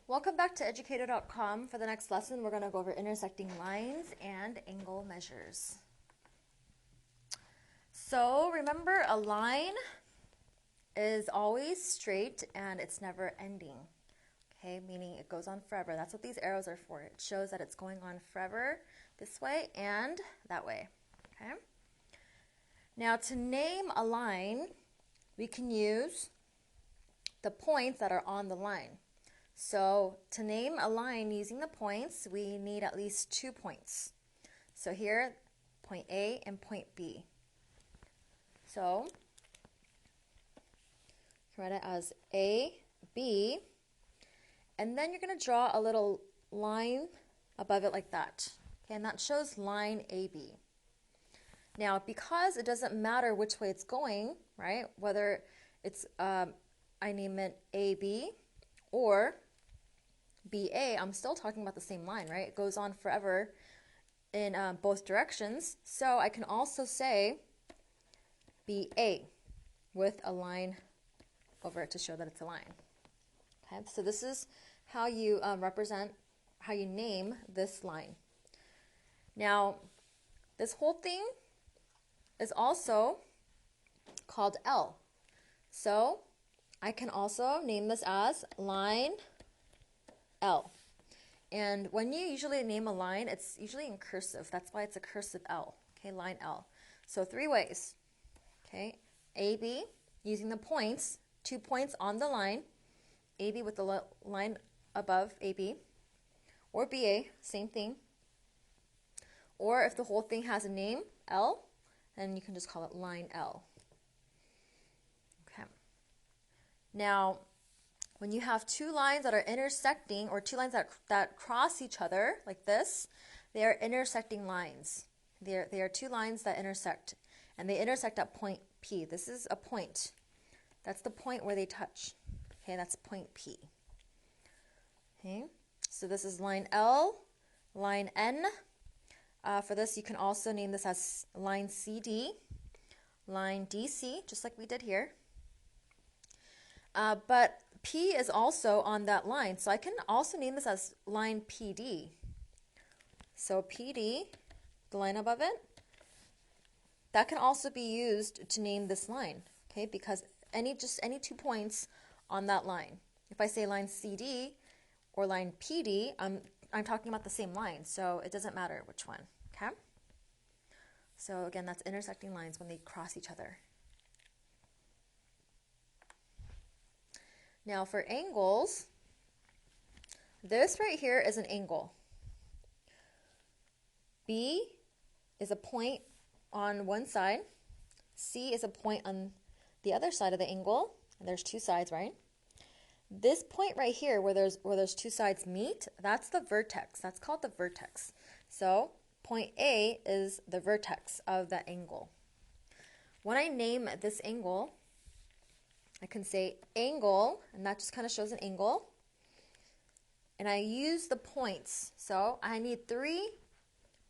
Welcome back to educator.com. For the next lesson, we're going to go over intersecting lines and angle measures. So remember, a line is always straight and it's never ending. Okay, meaning it goes on forever. That's what these arrows are for. It shows that it's going on forever this way and that way. Okay. Now to name a line, we can use the points that are on the line. So to name a line using the points, we need at least 2 points. So here, point A and point B. So you can write it as A, B, and then you're going to draw a little line above it like that. Okay, and that shows line AB. Now, because it doesn't matter which way it's going, right, whether it's, I name it AB or BA, I'm still talking about the same line, right? It goes on forever in both directions. So I can also say BA with a line over it to show that it's a line. Okay, so this is how you how you name this line. Now, this whole thing is also called L. So I can also name this as line L. And when you usually name a line, it's usually in cursive. That's why it's a cursive L. Okay, line L. So 3 ways. Okay, AB, using the points, 2 points on the line, AB with the line above AB, or BA, same thing. Or if the whole thing has a name, L, then you can just call it line L. Okay. Now, when you have 2 lines that are intersecting, or 2 lines that cross each other, like this, they are intersecting lines. They are 2 lines that intersect, and they intersect at point P. This is a point. That's the point where they touch. Okay, that's point P. Okay, so this is line L, line N. For this, you can also name this as line CD, line DC, just like we did here. But P is also on that line, so I can also name this as line PD. So PD, the line above it, that can also be used to name this line, okay? Because any 2 points on that line. If I say line CD or line PD, I'm talking about the same line, so it doesn't matter which one, okay? So again, that's intersecting lines when they cross each other. Now for angles, this right here is an angle. B is a point on one side. C is a point on the other side of the angle. And there's 2 sides, right? This point right here where those 2 sides meet, that's the vertex. That's called the vertex. So point A is the vertex of that angle. When I name this angle, I can say angle, and that just kind of shows an angle. And I use the points. So I need 3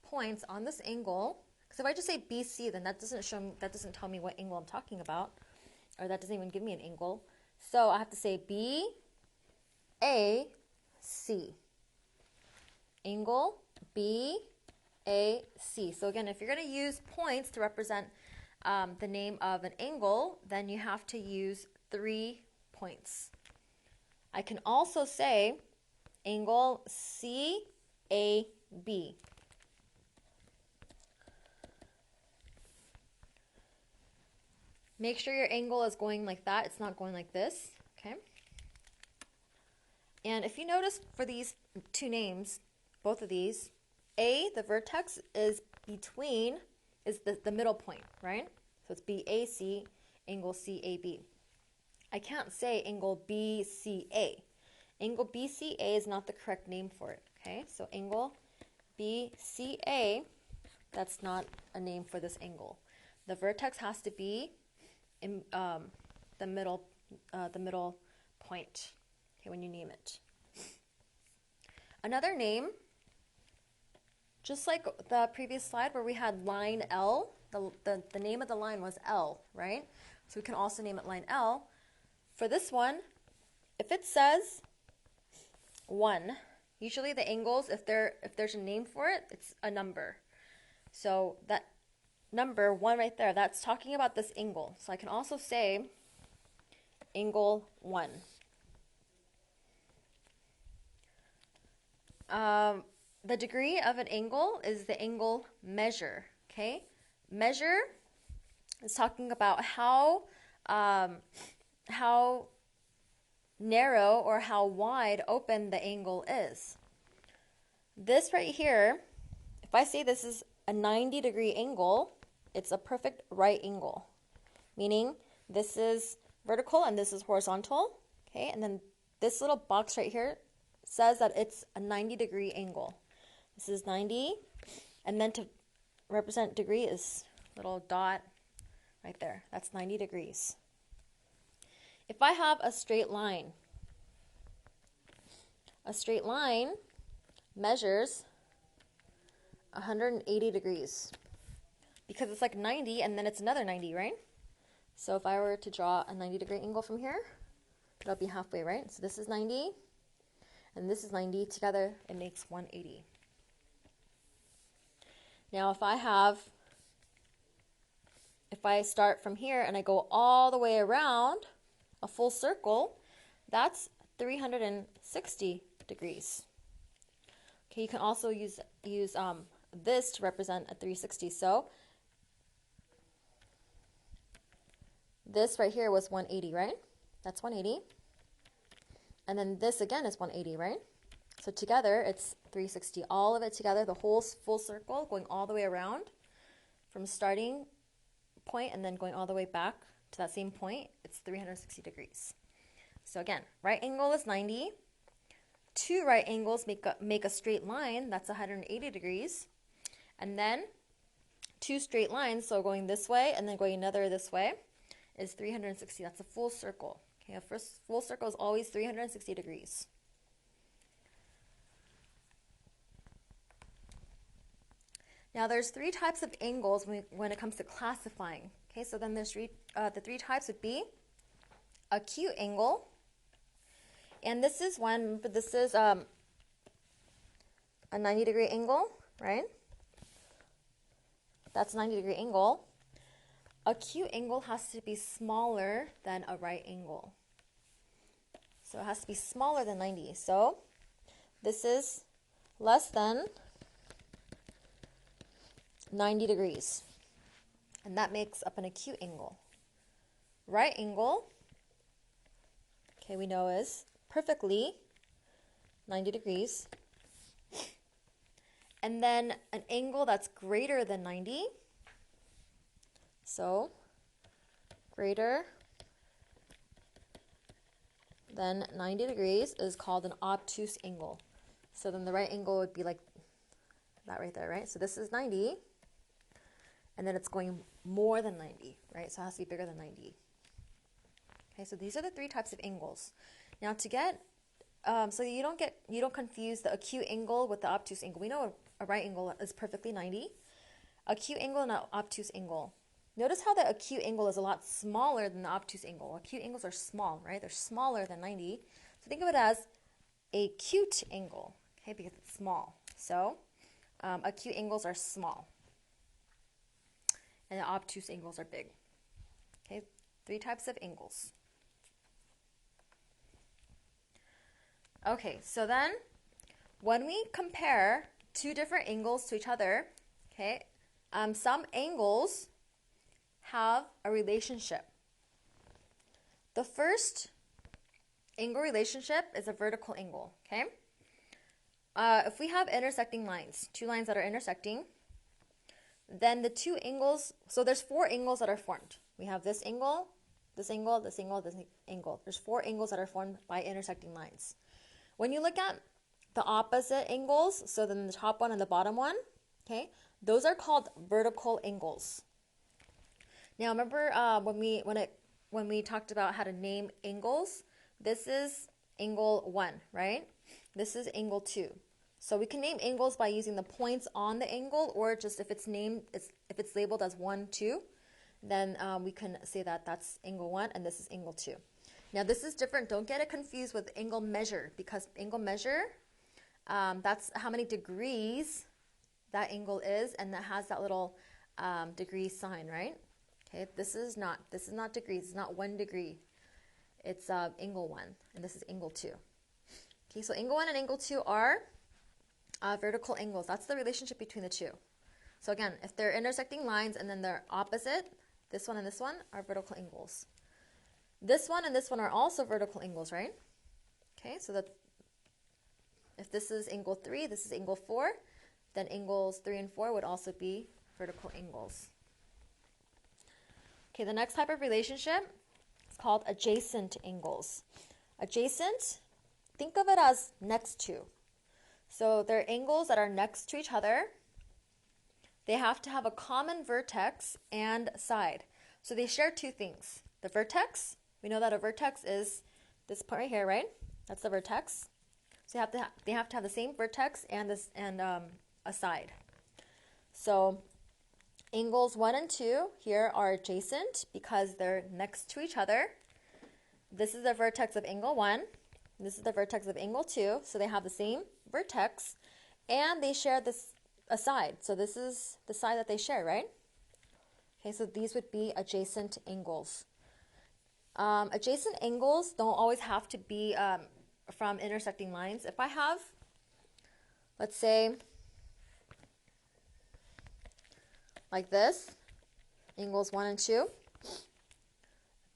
points on this angle. Because if I just say BC, then that doesn't tell me what angle I'm talking about, or that doesn't even give me an angle. So I have to say BAC. Angle BAC. So again, if you're going to use points to represent the name of an angle, then you have to use 3 points. I can also say angle CAB. Make sure your angle is going like that. It's not going like this, okay? And if you notice for these 2 names, both of these, A, the vertex, is between, is the middle point, right? So it's BAC, angle CAB. I can't say angle BCA. Angle BCA is not the correct name for it, okay? So angle BCA, that's not a name for this angle. The vertex has to be in the middle point, okay, when you name it. Another name, just like the previous slide where we had line L, the name of the line was L, right? So we can also name it line L. For this one, if it says 1. Usually the angles, if there's a name for it, it's a number. So that number 1 right there, that's talking about this angle. So I can also say angle 1. The degree of an angle is the angle measure, okay? Measure is talking about how narrow or how wide open the angle is. This right here, if I say this is a 90-degree angle, it's a perfect right angle, meaning this is vertical and this is horizontal, okay? And then this little box right here says that it's a 90-degree angle. This is 90, and then to represent degree is little dot right there. That's 90 degrees. If I have a straight line measures 180 degrees because it's like 90 and then it's another 90, right? So if I were to draw a 90-degree angle from here, it'll be halfway, right? So this is 90 and this is 90. Together, it makes 180. Now if I start from here and I go all the way around a full circle, that's 360 degrees. Okay, you can also use this to represent a 360. So this right here was 180, right? That's 180. And then this again is 180, right? So together it's 360. All of it together, the whole full circle, going all the way around from starting point and then going all the way back to that same point, it's 360 degrees. So again, right angle is 90. 2 right angles make a straight line, that's 180 degrees. And then 2 straight lines, so going this way and then going another this way, is 360. That's a full circle. Okay, a first full circle is always 360 degrees. Now there's 3 types of angles when it comes to classifying. Okay, so then there's the 3 types would be acute angle, and this is one, but this is a 90-degree angle, right? That's a 90-degree angle. Acute angle has to be smaller than a right angle. So it has to be smaller than 90. So this is less than 90 degrees. And that makes up an acute angle. Right angle, okay, we know is perfectly 90 degrees. And then an angle that's greater than 90. So greater than 90 degrees is called an obtuse angle. So then the right angle would be like that right there, right? So this is 90, and then it's going more than 90, right? So it has to be bigger than 90. Okay, so these are the 3 types of angles. Now to get, so you don't confuse the acute angle with the obtuse angle. We know a right angle is perfectly 90. Acute angle and an obtuse angle. Notice how the acute angle is a lot smaller than the obtuse angle. Acute angles are small, right? They're smaller than 90. So think of it as a acute angle, okay, because it's small. So acute angles are small, and the obtuse angles are big. Okay, 3 types of angles. Okay, so then when we compare 2 different angles to each other, okay, some angles have a relationship. The first angle relationship is a vertical angle, okay? If we have intersecting lines, 2 lines that are intersecting, then the 2 angles, so there's 4 angles that are formed. We have this angle, this angle, this angle, this angle. There's 4 angles that are formed by intersecting lines. When you look at the opposite angles, so then the top one and the bottom one, okay, those are called vertical angles. Now remember when we talked about how to name angles, this is angle 1, right? This is angle 2. So we can name angles by using the points on the angle, or just if it's labeled as 1, 2, then we can say that that's angle 1 and this is angle 2. Now this is different. Don't get it confused with angle measure, because angle measure, that's how many degrees that angle is, and that has that little degree sign, right? Okay, this is not degrees. It's not 1 degree. It's angle 1, and this is angle 2. Okay, so angle 1 and angle 2 are vertical angles. That's the relationship between the two. So again, if they're intersecting lines and then they're opposite, this one and this one are vertical angles. This one and this one are also vertical angles, right? Okay, so that if this is angle 3, this is angle 4, then angles 3 and 4 would also be vertical angles. Okay, the next type of relationship is called adjacent angles. Adjacent, think of it as next to. So they're angles that are next to each other. They have to have a common vertex and side. So they share two things. The vertex, we know that a vertex is this point right here, right? That's the vertex. So they have to have the same vertex and a side. So angles 1 and 2 here are adjacent because they're next to each other. This is the vertex of angle 1. This is the vertex of angle 2. So they have the same vertex, and they share a side. So this is the side that they share, right? Okay, so these would be adjacent angles. Adjacent angles don't always have to be from intersecting lines. If I have, let's say, like this, angles 1 and 2,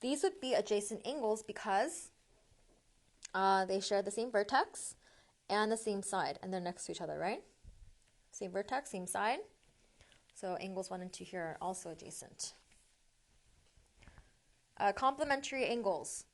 these would be adjacent angles because they share the same vertex and the same side, and they're next to each other, right? Same vertex, same side. So angles 1 and 2 here are also adjacent. Complementary angles.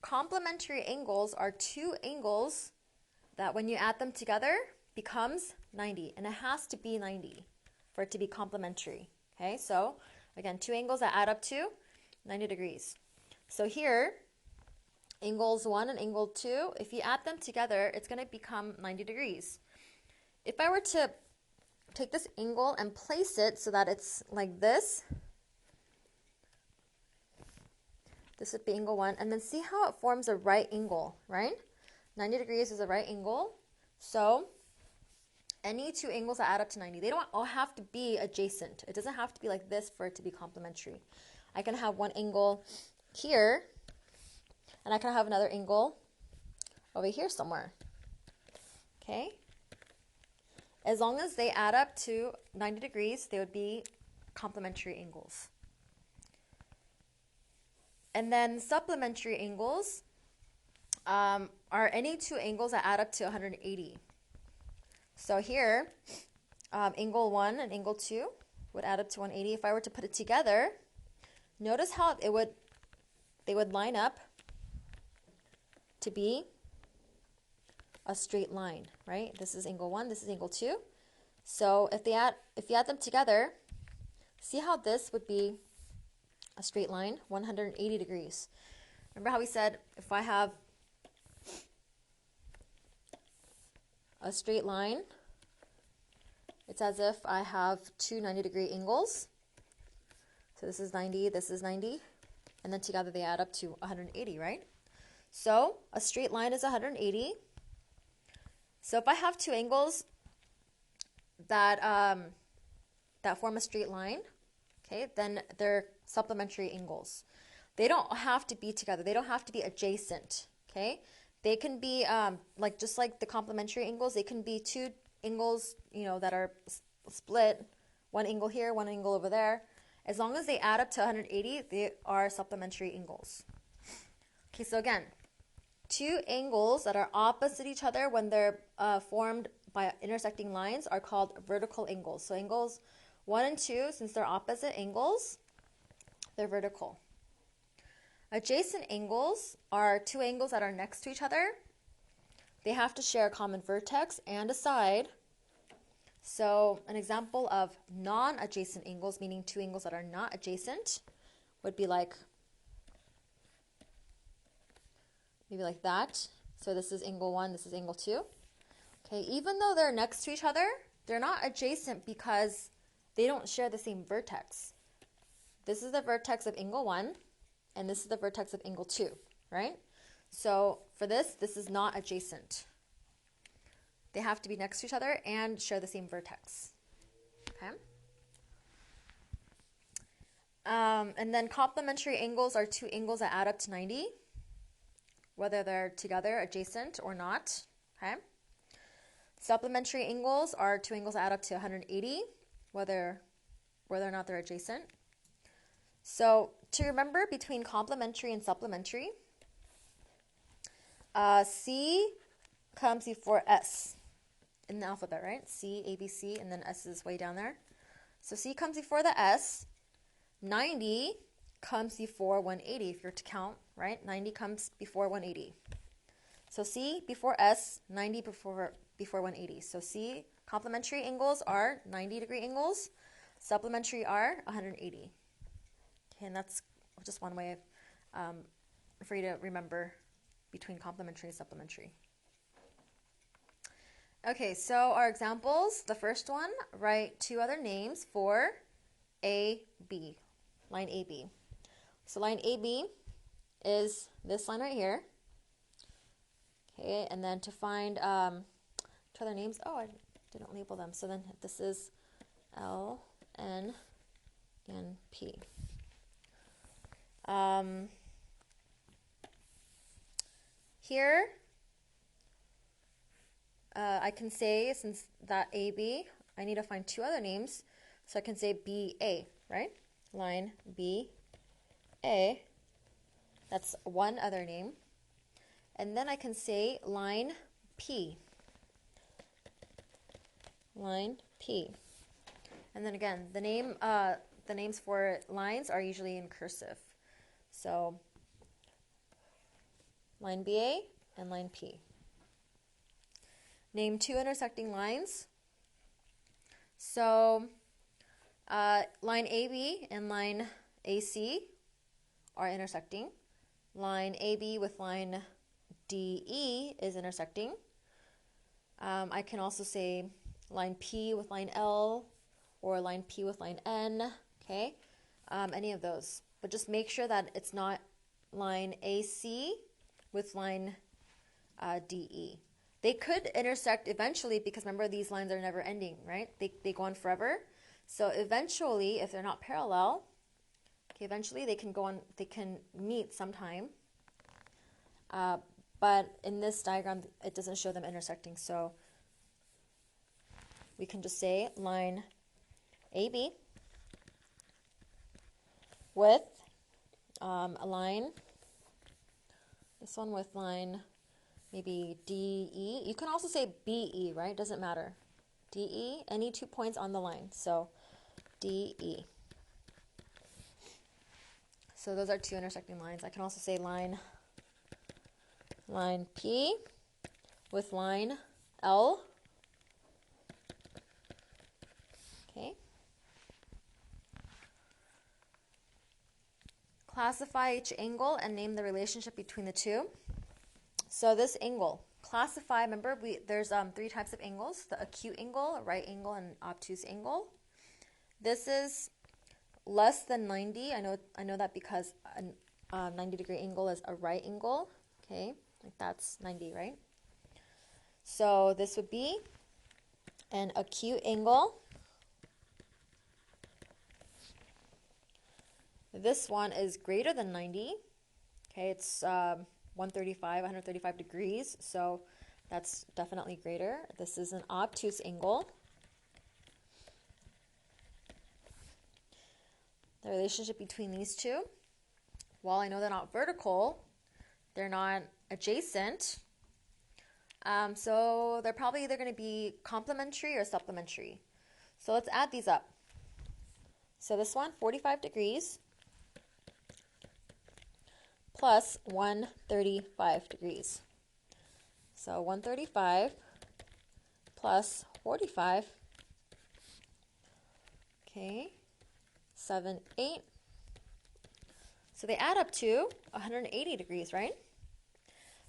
Complementary angles are two angles that when you add them together becomes 90, and it has to be 90 for it to be complementary. Okay, so again, two angles that add up to 90 degrees. So here, angles 1 and angle 2, if you add them together, it's going to become 90 degrees. If I were to take this angle and place it so that it's like this, this would be angle 1, and then see how it forms a right angle, right? 90 degrees is a right angle. So any two angles that add up to 90, they don't all have to be adjacent. It doesn't have to be like this for it to be complementary. I can have one angle here, and I can have another angle over here somewhere. Okay? As long as they add up to 90 degrees, they would be complementary angles. And then supplementary angles are any two angles that add up to 180. So here, angle 1 and angle 2 would add up to 180. If I were to put it together, notice how they would line up to be a straight line, right? This is angle 1, this is angle 2. So if you add them together, see how this would be a straight line, 180 degrees. Remember how we said if I have a straight line, it's as if I have two 90-degree angles. So this is 90, this is 90, and then together they add up to 180, right? So a straight line is 180. So if I have two angles that that form a straight line, okay, then they're supplementary angles. They don't have to be together. They don't have to be adjacent, okay? They can be just like the complementary angles. They can be two angles, that are split, one angle here, one angle over there. As long as they add up to 180, they are supplementary angles. Okay, so again, two angles that are opposite each other when they're formed by intersecting lines are called vertical angles. So angles 1 and 2, since they're opposite angles, they're vertical. Adjacent angles are two angles that are next to each other. They have to share a common vertex and a side. So an example of non-adjacent angles, meaning two angles that are not adjacent, would be like maybe like that. So this is angle 1, this is angle 2. Okay, even though they're next to each other, they're not adjacent because they don't share the same vertex. This is the vertex of angle 1, and this is the vertex of angle 2, right? So for this is not adjacent. They have to be next to each other and share the same vertex. Okay. And then complementary angles are two angles that add up to 90, whether they're together, adjacent, or not. Okay. Supplementary angles are two angles that add up to 180, whether or not they're adjacent. So to remember between complementary and supplementary, C comes before S in the alphabet, right? C, A, B, C, and then S is way down there. So C comes before the S. 90 comes before 180 if you're to count, right? 90 comes before 180. So C before S, 90 before 180. So C, complementary angles are 90-degree angles. Supplementary are 180. Okay, and that's just one way of, for you to remember between complementary and supplementary. Okay, so our examples, the first one, write two other names for AB, line AB. So line AB is this line right here. Okay, and then to find two other names, oh, I didn't label them. So then this is L, N, and P. Here, I can say, since that AB, I need to find two other names. So I can say BA, right? Line BA. That's one other name. And then I can say line P. Line P. And then again, the names for lines are usually in cursive. So line BA and line P. Name two intersecting lines. So line AB and line AC are intersecting. Line AB with line DE is intersecting. I can also say line P with line L or line P with line N, okay? Any of those. But just make sure that it's not line AC with line DE. They could intersect eventually because remember these lines are never ending, right? They go on forever. So eventually, if they're not parallel, okay, eventually they can go on, they can meet sometime. But in this diagram, it doesn't show them intersecting. So we can just say line AB with a line, this one with line maybe DE. You can also say BE, right? Doesn't matter. DE, any 2 points on the line. So DE. So those are two intersecting lines. I can also say line P with line L. Okay. Classify each angle and name the relationship between the two. So this angle, classify, remember there's three types of angles, the acute angle, right angle, and obtuse angle. This is less than 90. I know that because a 90-degree angle is a right angle. Okay, like that's 90, right? So this would be an acute angle. This one is greater than 90. Okay, it's 135 degrees, so that's definitely greater. This is an obtuse angle. The relationship between these two, while I know they're not vertical, they're not adjacent, so they're probably either going to be complementary or supplementary. So let's add these up. So this one, 45 degrees plus 135 degrees. So 135 plus 45, okay, 7, 8. So they add up to 180 degrees, right?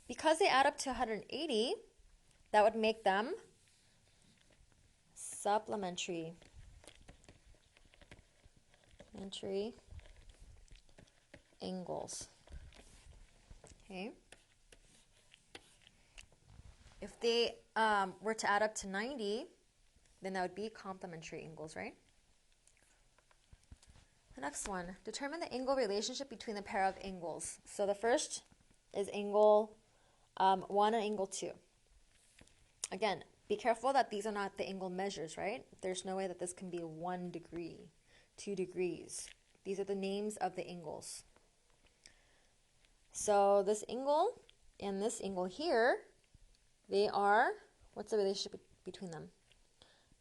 Because they add up to 180, that would make them supplementary. Supplementary angles. Okay. If they were to add up to 90, then that would be complementary angles, right? The next one, determine the angle relationship between the pair of angles. So the first is angle 1 and angle 2. Again, be careful that these are not the angle measures, right? There's no way that this can be 1 degree, 2 degrees. These are the names of the angles. So this angle and this angle here, they are, what's the relationship between them?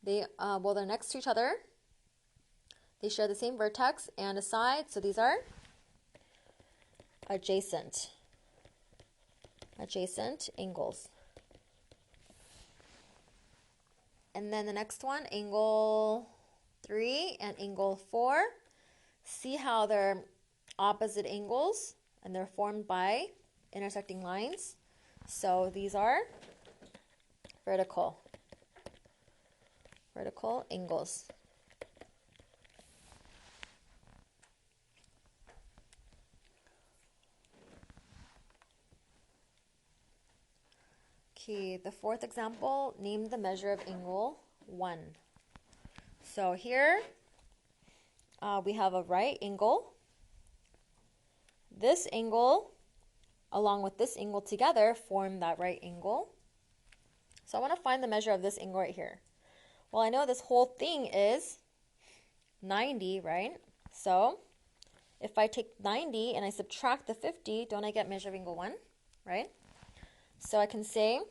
Well, they're next to each other. They share the same vertex and a side, so these are adjacent angles. And then the next one, angle 3 and angle 4. See how they're opposite angles and they're formed by intersecting lines. So these are vertical angles. Okay, the fourth example, name the measure of angle 1. So here we have a right angle. This angle along with this angle together form that right angle. So I want to find the measure of this angle right here. Well, I know this whole thing is 90, right? So if I take 90 and I subtract the 50, don't I get measure of angle 1, right? So I can say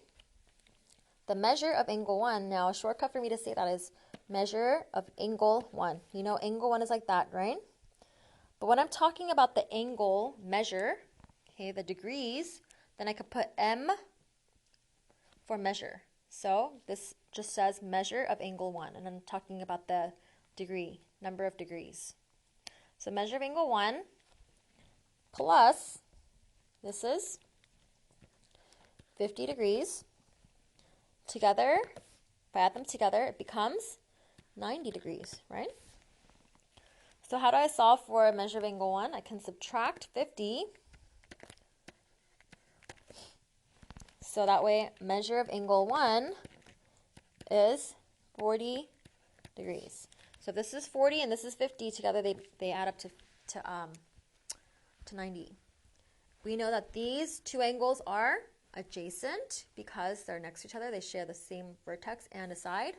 the measure of angle 1, now a shortcut for me to say that is measure of angle 1. You know angle 1 is like that, right? But when I'm talking about the angle measure, okay, the degrees, then I could put M for measure. So this just says measure of angle 1, and I'm talking about the degree, number of degrees. So measure of angle 1 plus, this is 50 degrees. Together, if I add them together, it becomes 90 degrees, right? So how do I solve for a measure of angle 1? I can subtract 50. So that way, measure of angle 1 is 40 degrees. So if this is 40 and this is 50, together they add up to 90. We know that these two angles are adjacent because they're next to each other. They share the same vertex and a side.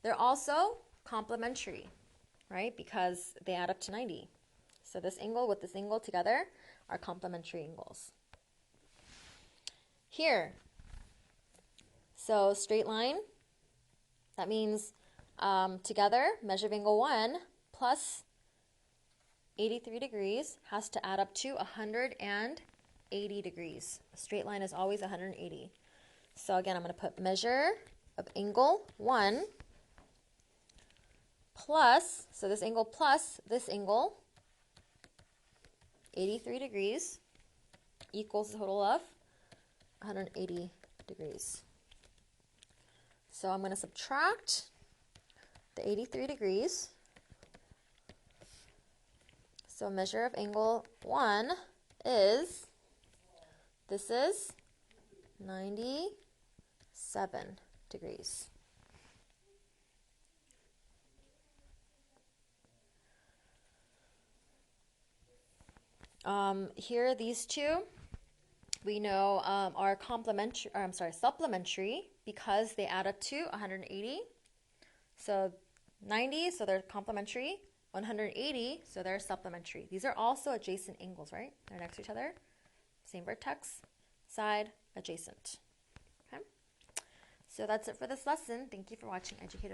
They're also complementary, right? Because they add up to 90. So this angle with this angle together are complementary angles. Here, so straight line, that means together, measure of angle 1 plus 83 degrees has to add up to 180 degrees. A straight line is always 180. So again, I'm going to put measure of angle 1 plus, so this angle plus this angle, 83 degrees equals a total of 180 degrees. So I'm going to subtract the 83 degrees. So measure of angle 1 is, this is 97 degrees. Here, these two, we know are supplementary because they add up to 180. So 90, so they're complementary. 180, so they're supplementary. These are also adjacent angles, right? They're next to each other. Same vertex, side, adjacent. Okay? So that's it for this lesson. Thank you for watching Educated.